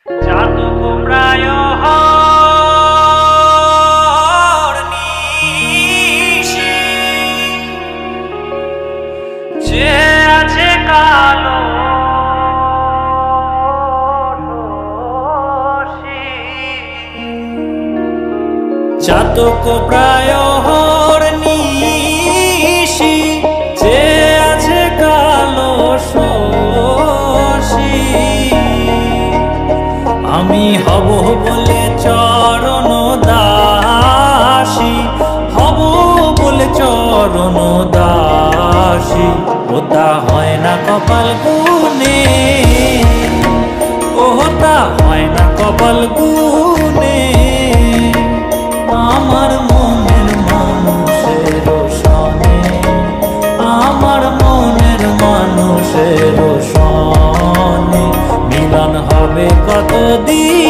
চাতক প্রায় নিশি যে আছে কালো চাতক প্রায় নিশি যে আছে কালো শশী আমি হব বলে চরণ দাসী হব বলে চরণ দাসী ওটা হয় না কপাল গুনে ওটা হয় না কপাল গুনে আমার মনের মানুষের সনে আমার মনের মানুষের সনে মিলন হবে কতদিন